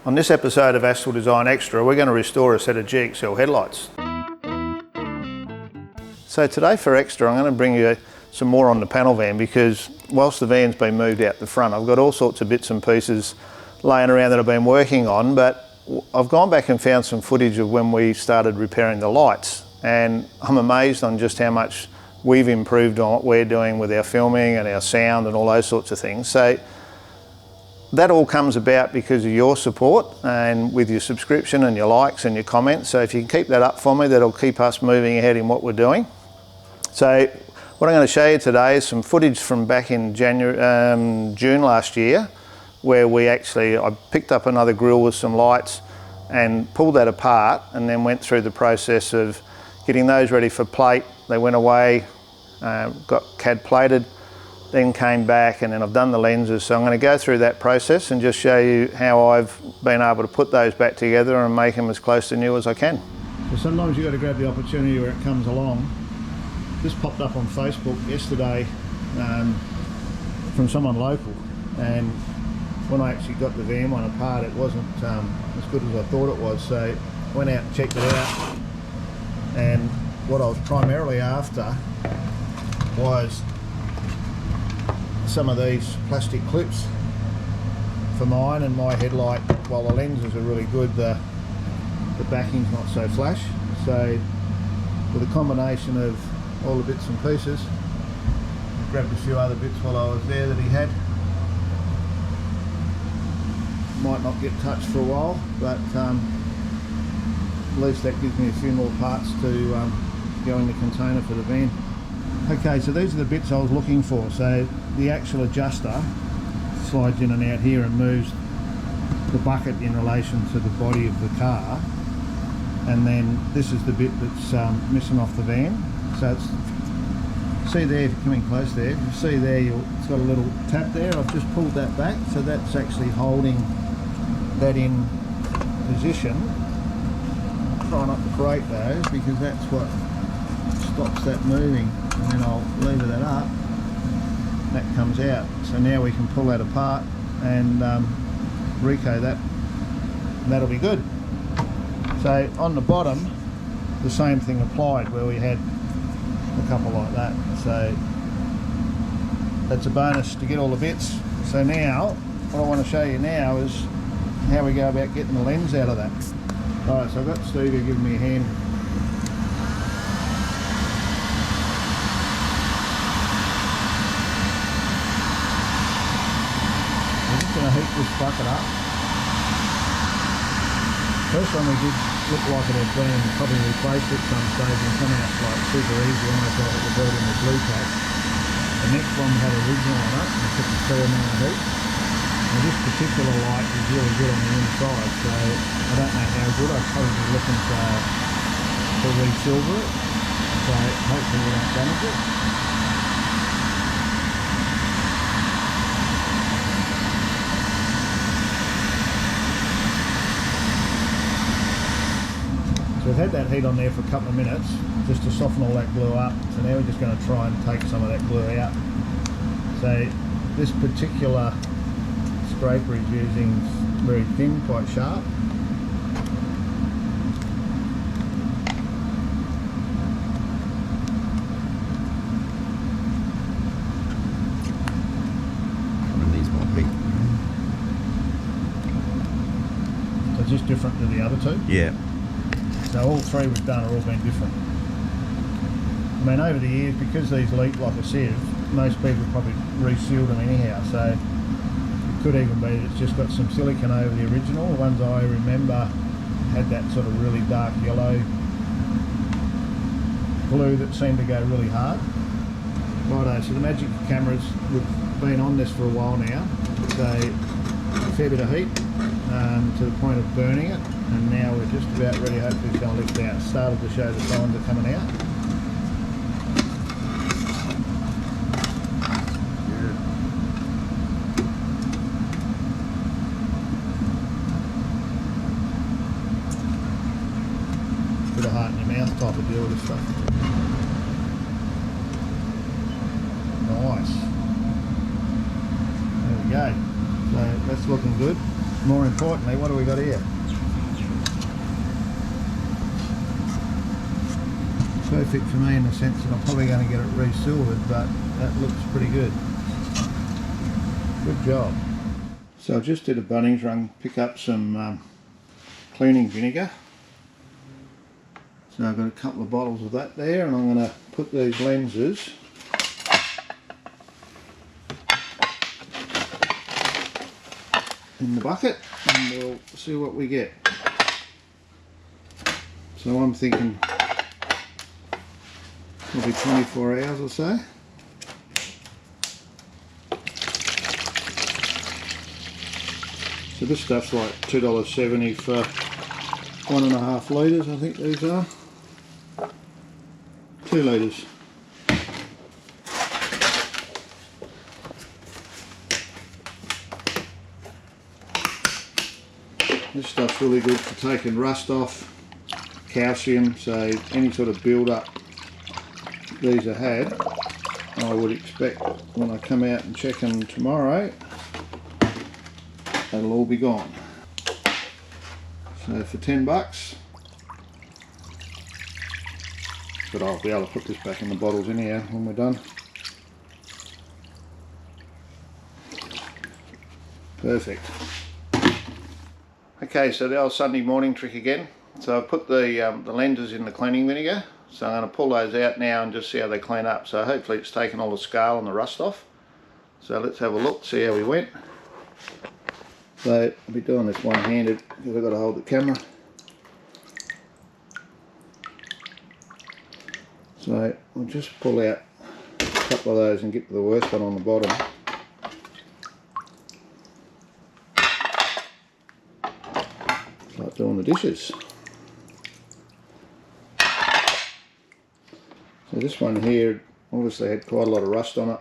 On this episode of Astill Design Extra, we're going to restore a set of GXL headlights. So today for Extra, I'm going to bring you some more on the panel van, because whilst the van's been moved out the front, I've got all sorts of bits and pieces laying around that I've been working on, but I've gone back and found some footage of when we started repairing the lights, and I'm amazed on just how much we've improved on what we're doing with our filming and our sound and all those sorts of things. So that all comes about because of your support and with your subscription and your likes and your comments. So if you can keep that up for me, that'll keep us moving ahead in what we're doing. So what I'm going to show you today is some footage from back in June last year, where I picked up another grill with some lights and pulled that apart, and then went through the process of getting those ready for plate. They went away, got CAD plated, then came back, and then I've done the lenses. So I'm going to go through that process and just show you how I've been able to put those back together and make them as close to new as I can. So sometimes you've got to grab the opportunity where it comes along. This popped up on Facebook yesterday from someone local, and when I actually got the van one apart, it wasn't as good as I thought it was. So I went out and checked it out, and what I was primarily after was some of these plastic clips for mine and my headlight. While the lenses are really good, the backing's not so flash. So with a combination of all the bits and pieces, I grabbed a few other bits while I was there that he had. Might not get touched for a while, but at least that gives me a few more parts to go in the container for the van. Okay, so these are the bits I was looking for. So the actual adjuster slides in and out here and moves the bucket in relation to the body of the car, and then this is the bit that's missing off the van. So it's, see there, if you come in close there, you see there, it's got a little tap there. I've just pulled that back, so that's actually holding that in position. Try not to break those, because that's what stops that moving, and then I'll lever that up, that comes out. So now we can pull that apart and reco that, and that'll be good. So on the bottom, the same thing applied, where we had a couple like that. So that's a bonus to get all the bits. So now what I want to show you now is how we go about getting the lens out of that. Alright, so I've got Steve here giving me a hand. I'm just going to heat this bucket up. First one we did look like it had been probably replaced at some stage and come out like super easy, almost like it was built in the blue pack. The next one had original on it and took a fair amount of heat. Now this particular light is really good on the inside, so I don't know how good. I'd probably be looking to re-silver it, so hopefully we don't damage it. So we've had that heat on there for a couple of minutes just to soften all that glue up. So now we're just going to try and take some of that glue out. So this particular scraper is using very thin, quite sharp. These might be. So it's just different to the other two? Yeah. So all three we've done are all been different. I mean, over the years, because these leak like a sieve, most people probably resealed them anyhow, so it could even be that it's just got some silicone over the original. The ones I remember had that sort of really dark yellow glue that seemed to go really hard. Righto, so the magic cameras, we've been on this for a while now, so a fair bit of heat to the point of burning it, and now we're just about ready. Hopefully it's going to lift out. Started to show the signs are coming out. Bit of heart in your mouth type of deal with this stuff. Nice. There we go. So that's looking good. more importantly, what do we got here? Perfect for me in the sense that I'm probably going to get it re-silvered, but that looks pretty good. Good job. So I just did a Bunnings run, pick up some cleaning vinegar. So I've got a couple of bottles of that there, and I'm going to put these lenses in the bucket and we'll see what we get. So I'm thinking probably 24 hours or so. So this stuff's like $2.70 for 1.5 litres, I think these are. 2 litres. This stuff's really good for taking rust off, calcium, so any sort of build up these are had, I would expect when I come out and check them tomorrow, that'll all be gone. So for 10 bucks, but I'll be able to put this back in the bottles anyhow when we're done. Perfect. Okay, so the old Sunday morning trick again. So I've put the lenses in the cleaning vinegar, so I'm going to pull those out now and just see how they clean up. So hopefully it's taken all the scale and the rust off. So let's have a look, see how we went. So I'll be doing this one-handed because I've got to hold the camera. So I'll just pull out a couple of those and get to the worst one on the bottom. Like doing the dishes. So this one here obviously had quite a lot of rust on it.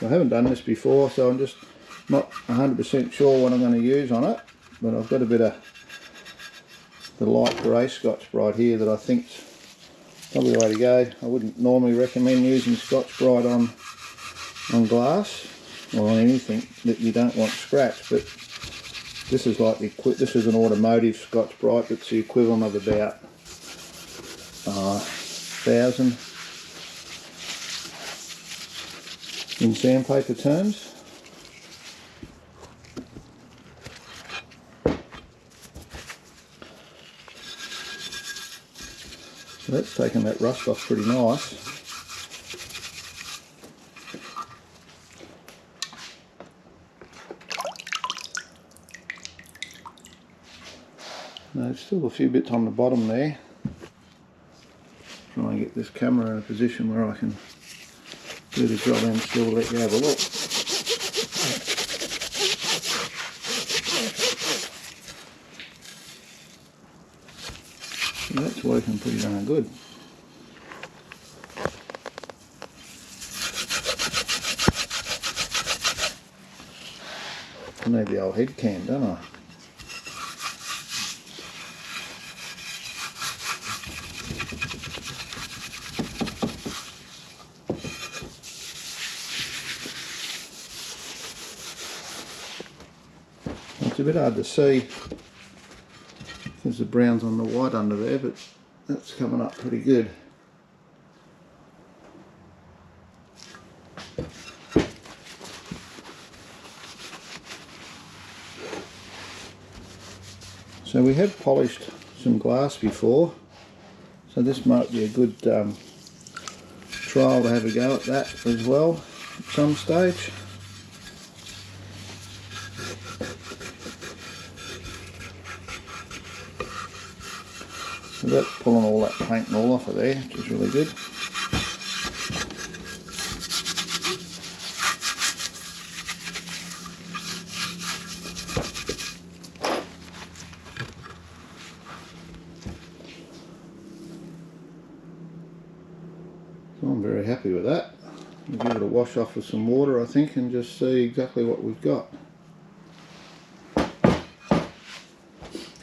I haven't done this before, so I'm just not 100% sure what I'm going to use on it, but I've got a bit of the light grey Scotch-Brite here that I think's probably the way to go. I wouldn't normally recommend using Scotch-Brite on glass or on anything that you don't want scratch, but this is like this is an automotive Scotch-Brite that's the equivalent of about 1,000 in sandpaper terms. So that's taken that rust off pretty nice. There's still a few bits on the bottom there. Try and get this camera in a position where I can do the job and still let you have a look. So that's working pretty darn good. I need the old head cam, don't I? It's a bit hard to see because the brown's on the white under there, but that's coming up pretty good. So we have polished some glass before, so this might be a good trial to have a go at that as well at some stage. So that's pulling all that paint and all off of there, which is really good. So I'm very happy with that. We'll give it a wash off with some water, I think, and just see exactly what we've got.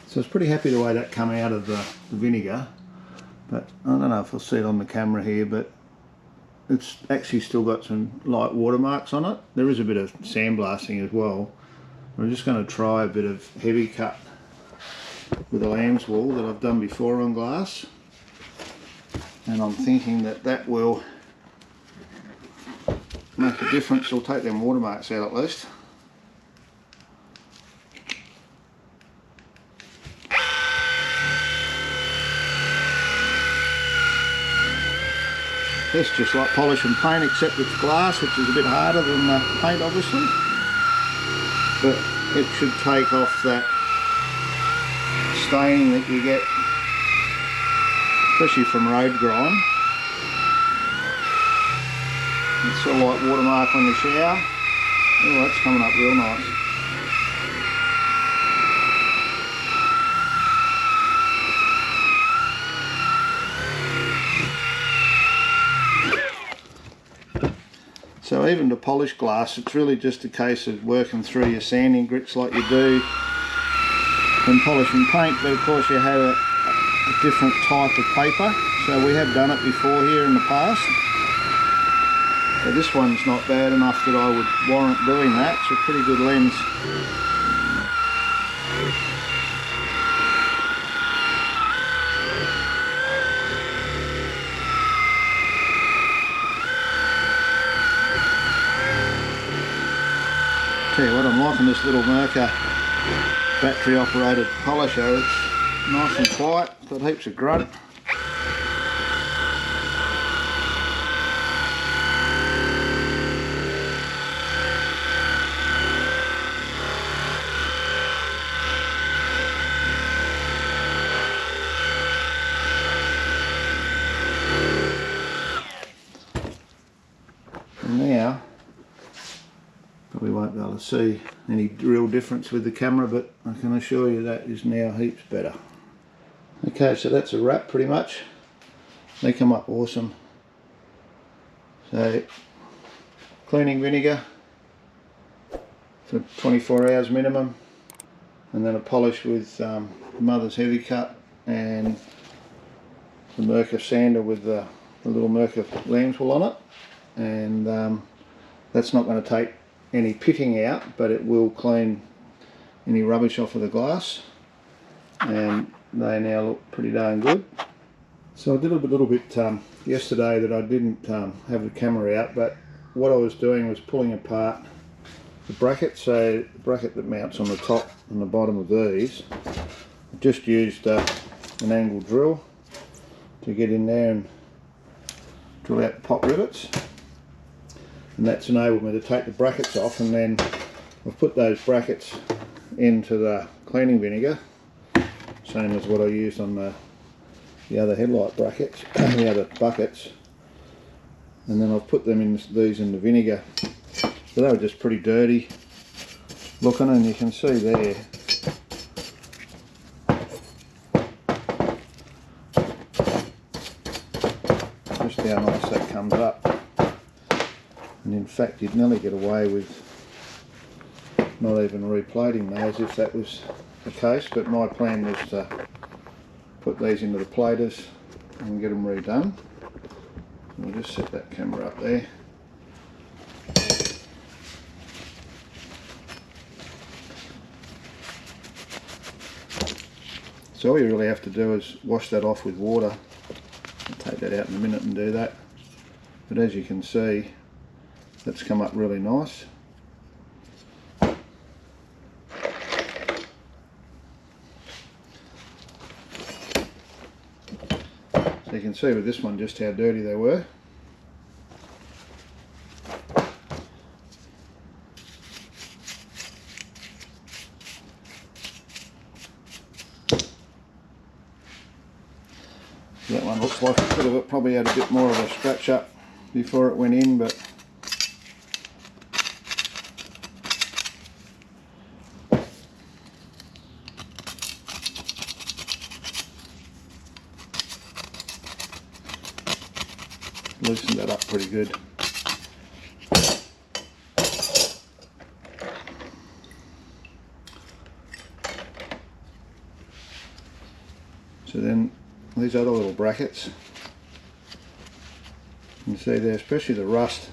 So I was pretty happy the way that came out of the vinegar, but I don't know if I'll see it on the camera here, but it's actually still got some light watermarks on it. There is a bit of sandblasting as well. I'm just going to try a bit of heavy cut with a lamb's wool that I've done before on glass, and I'm thinking that that will make a difference. It'll take them watermarks out at least. It's just like polish and paint, except it's glass, which is a bit harder than paint obviously, but it should take off that staining that you get, especially from road grime. It's sort of like watermark on your shower. Oh, that's coming up real nice. So even to polish glass, it's really just a case of working through your sanding grits like you do when polishing paint, but of course you have a different type of paper. So we have done it before here in the past. But this one's not bad enough that I would warrant doing that. It's a pretty good lens. Tell you what, I'm liking this little Merca battery operated polisher. It's nice and quiet, got heaps of grunt. And now, probably won't be able to see any real difference with the camera, but I can assure you that is now heaps better. Okay, so that's a wrap pretty much. They come up awesome. So, cleaning vinegar for 24 hours minimum, and then a polish with Mother's Heavy Cut and the Merca sander with the little Merca lamb's wool on it. And that's not going to take any pitting out, but it will clean any rubbish off of the glass, and they now look pretty darn good. So I did a little bit yesterday that I didn't have the camera out, but what I was doing was pulling apart the bracket. So the bracket that mounts on the top and the bottom of these, I just used an angle drill to get in there and drill out the pot rivets. And that's enabled me to take the brackets off, and then I've put those brackets into the cleaning vinegar, same as what I used on the other headlight brackets, the other buckets, and then I've put them in these in the vinegar. So they were just pretty dirty looking, and you can see there just how nice that comes up. And in fact, you'd nearly get away with not even replating those if that was the case, but my plan was to put these into the platers and get them redone. So I'll just set that camera up there. So all you really have to do is wash that off with water. I'll take that out in a minute and do that. But as you can see, that's come up really nice. So you can see with this one just how dirty they were. That one looks like it could have probably had a bit more of a scratch up before it went in, but loosened that up pretty good. So then these other little brackets, you can see there, especially the rust.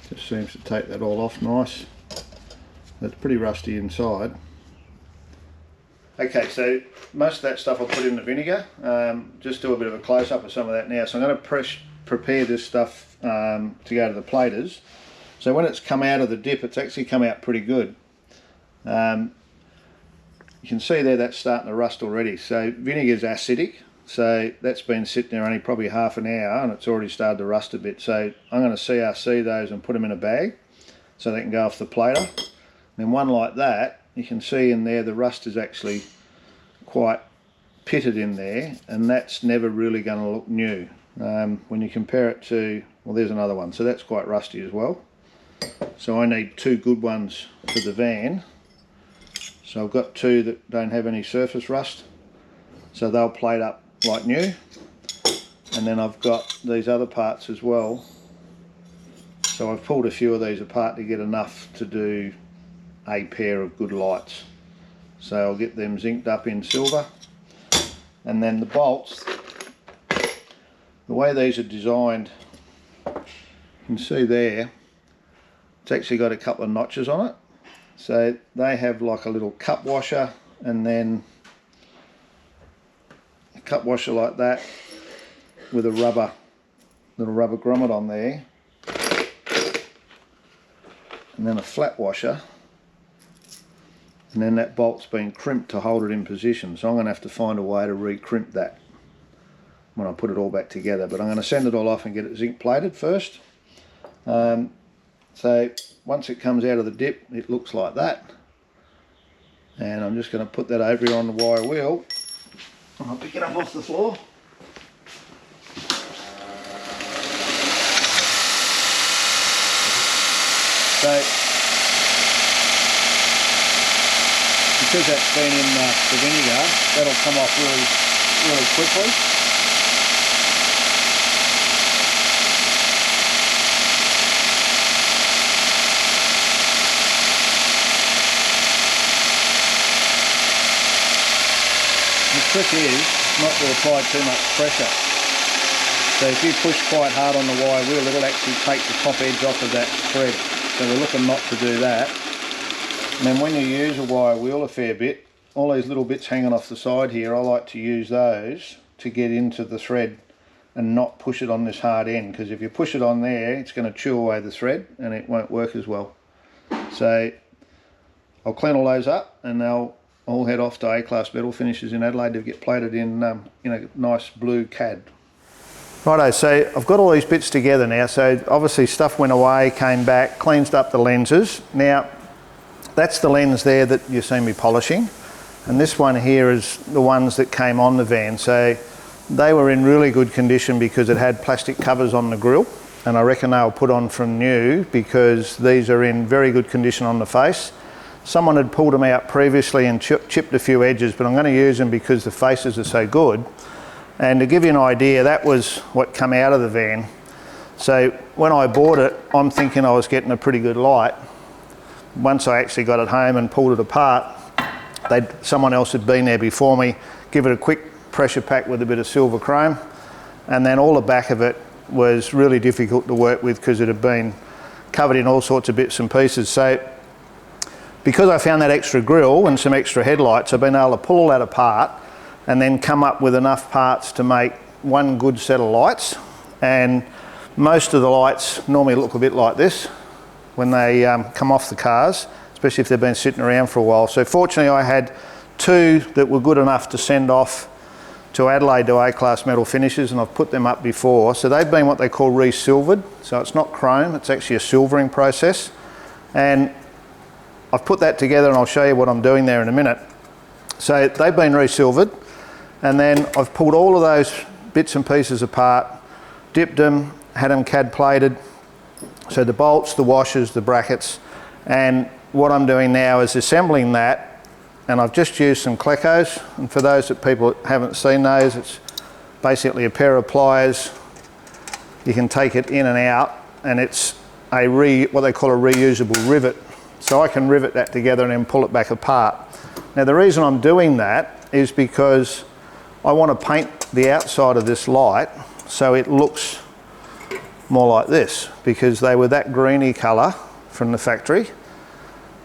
Just seems to take that all off nice. It's pretty rusty inside. Okay, so most of that stuff I'll put in the vinegar. Just do a bit of a close-up of some of that now. So I'm going to prepare this stuff to go to the platers. So when it's come out of the dip, it's actually come out pretty good. You can see there that's starting to rust already. So vinegar's acidic, so that's been sitting there only probably half an hour and it's already started to rust a bit. So I'm going to CRC those and put them in a bag so they can go off the plater. And then one like that, you can see in there the rust is actually quite pitted in there, and that's never really going to look new. When you compare it to, well, there's another one, so that's quite rusty as well. So I need two good ones for the van. So I've got two that don't have any surface rust, so they'll plate up like new. And then I've got these other parts as well. So I've pulled a few of these apart to get enough to do a pair of good lights. So I'll get them zinced up in silver. And then the bolts, the way these are designed, you can see there, it's actually got a couple of notches on it. So they have like a little cup washer, and then a cup washer like that with a little rubber grommet on there, and then a flat washer, and then that bolt's been crimped to hold it in position. So I'm going to have to find a way to re-crimp that when I put it all back together, but I'm going to send it all off and get it zinc plated first. So once it comes out of the dip, it looks like that, and I'm just going to put that over here on the wire wheel, and I'll pick it up off the floor. So because that's been in the vinegar, that'll come off really quickly. The trick is not to apply too much pressure. So if you push quite hard on the wire wheel, it'll actually take the top edge off of that thread. So we're looking not to do that. And then when you use a wire wheel a fair bit, all these little bits hanging off the side here, I like to use those to get into the thread and not push it on this hard end, because if you push it on there, it's going to chew away the thread and it won't work as well. So I'll clean all those up and they'll all head off to A-class metal finishes in Adelaide to get plated in a nice blue cad. Righto, so I've got all these bits together now. So obviously stuff went away, came back, cleansed up the lenses. Now that's the lens there that you've seen me polishing, and this one here is the ones that came on the van. So they were in really good condition because it had plastic covers on the grille, and I reckon they were put on from new because these are in very good condition on the face. Someone had pulled them out previously and chipped a few edges, but I'm going to use them because the faces are so good. And to give you an idea, that was what came out of the van. So when I bought it, I'm thinking I was getting a pretty good light. Once I actually got it home and pulled it apart, someone else had been there before me, give it a quick pressure pack with a bit of silver chrome, and then all the back of it was really difficult to work with because it had been covered in all sorts of bits and pieces. So because I found that extra grille and some extra headlights, I've been able to pull all that apart and then come up with enough parts to make one good set of lights. And most of the lights normally look a bit like this when they come off the cars, especially if they've been sitting around for a while. So fortunately I had two that were good enough to send off to Adelaide to A-class metal finishes, and I've put them up before. So they've been what they call re-silvered. So it's not chrome, it's actually a silvering process. And I've put that together and I'll show you what I'm doing there in a minute. So they've been re-silvered, and then I've pulled all of those bits and pieces apart, dipped them, had them CAD plated. So the bolts, the washers, the brackets, and what I'm doing now is assembling that, and I've just used some Klecos, and for those that people haven't seen those, it's basically a pair of pliers. You can take it in and out, and it's what they call a reusable rivet So I can rivet that together and then pull it back apart. Now the reason I'm doing that is because I want to paint the outside of this light so it looks more like this, because they were that greeny colour from the factory.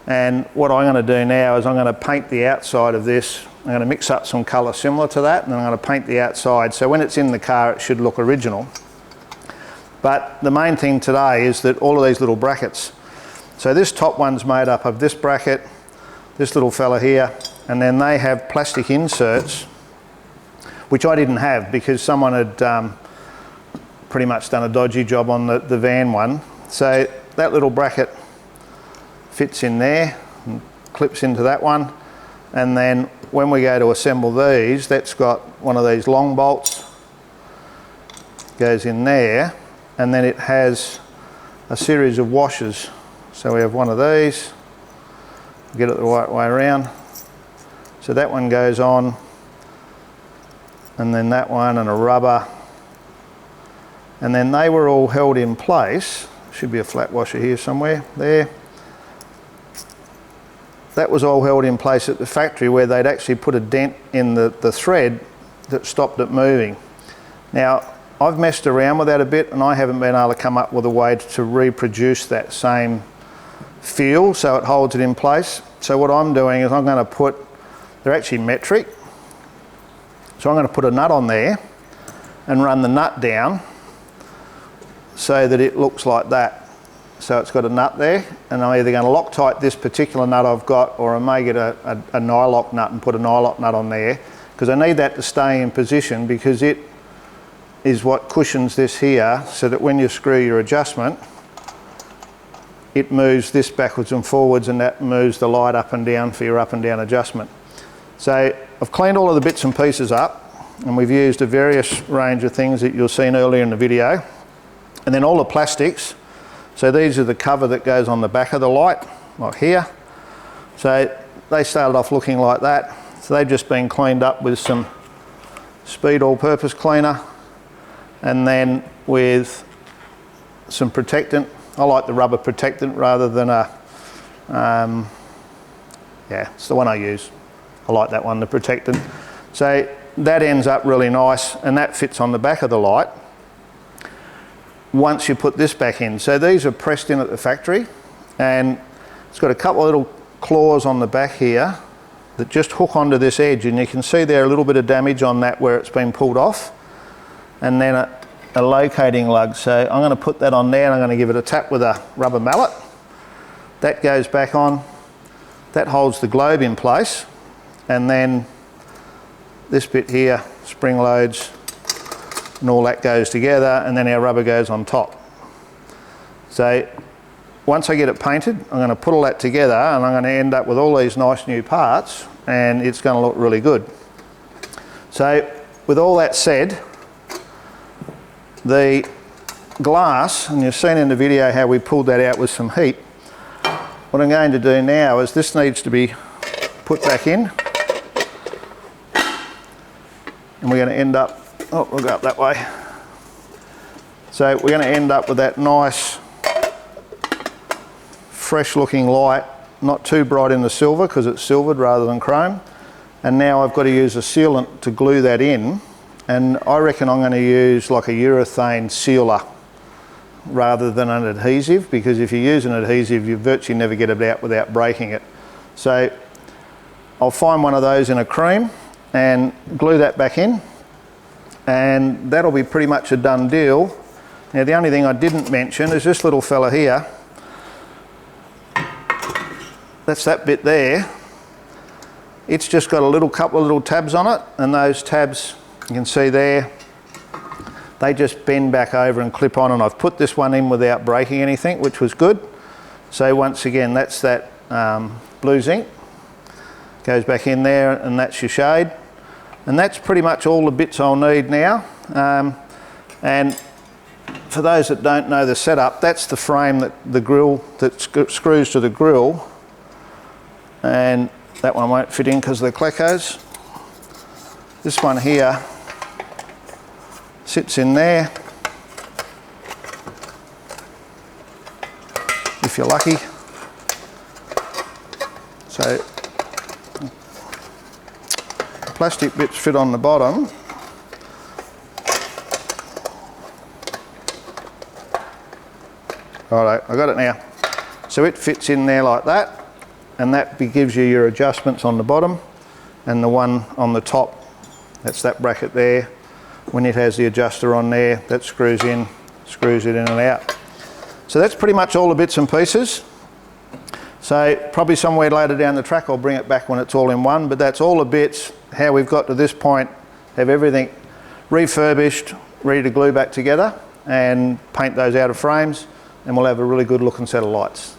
And what I'm going to do now is I'm going to paint the outside of this. I'm going to mix up some colour similar to that, and then I'm going to paint the outside so when it's in the car it should look original. But the main thing today is that all of these little brackets, so this top one's made up of this bracket, this little fella here, and then they have plastic inserts, which I didn't have because someone had pretty much done a dodgy job on the van one. So that little bracket fits in there and clips into that one, and then when we go to assemble these, that's got one of these long bolts, goes in there, and then it has a series of washers. So we have one of these, get it the right way around. So that one goes on, and then that one, and a rubber. And then they were all held in place. Should be a flat washer here somewhere, there. That was all held in place at the factory where they'd actually put a dent in the thread that stopped it moving. Now, I've messed around with that a bit and I haven't been able to come up with a way to reproduce that same feel so it holds it in place. So what I'm doing is I'm going to put, they're actually metric, so I'm going to put a nut on there and run the nut down so that it looks like that. So it's got a nut there, and I'm either going to Loctite this particular nut I've got, or I may get a nylock nut and put a nylock nut on there, because I need that to stay in position, because it is what cushions this here, so that when you screw your adjustment, it moves this backwards and forwards, and that moves the light up and down for your up and down adjustment. So I've cleaned all of the bits and pieces up, and we've used a various range of things that you've seen earlier in the video. And then all the plastics, so these are the cover that goes on the back of the light, like here. So they started off looking like that. So they've just been cleaned up with some Speed all-purpose cleaner, and then with some protectant. I like the rubber protectant rather than a, yeah, it's the one I use. I like that one, the protectant. So that ends up really nice, and that fits on the back of the light once you put this back in. So these are pressed in at the factory, and it's got a couple of little claws on the back here that just hook onto this edge, and you can see there a little bit of damage on that where it's been pulled off, and then a locating lug. So I'm going to put that on there, and I'm going to give it a tap with a rubber mallet. That goes back on, that holds the globe in place, and then this bit here spring loads, and all that goes together, and then our rubber goes on top. So once I get it painted, I'm going to put all that together, and I'm going to end up with all these nice new parts, and it's going to look really good. So with all that said, the glass, and you've seen in the video how we pulled that out with some heat, what I'm going to do now is this needs to be put back in, and we're going to end up, oh, we'll go up that way. So we're going to end up with that nice fresh looking light, not too bright in the silver because it's silvered rather than chrome. And now I've got to use a sealant to glue that in, and I reckon I'm going to use like a urethane sealer rather than an adhesive, because if you use an adhesive you virtually never get it out without breaking it. So I'll find one of those in a cream and glue that back in, and that'll be pretty much a done deal. Now the only thing I didn't mention is this little fella here. That's that bit there. It's just got a couple of little tabs on it, and those tabs you can see there, they just bend back over and clip on, and I've put this one in without breaking anything, which was good. So once again, that's that blue zinc. Goes back in there, and that's your shade. And that's pretty much all the bits I'll need now. And for those that don't know the setup, that's the frame that the grill, that screws to the grill. And that one won't fit in because of the clecos. This one here sits in there, if you're lucky. So plastic bits fit on the bottom. Alright, I got it now. So it fits in there like that, and that gives you your adjustments on the bottom, and the one on the top, that's that bracket there. When it has the adjuster on there, that screws it in and out. So that's pretty much all the bits and pieces. So probably somewhere later down the track I'll bring it back when it's all in one, but that's all the bits, how we've got to this point, have everything refurbished, ready to glue back together and paint those outer frames, and we'll have a really good looking set of lights.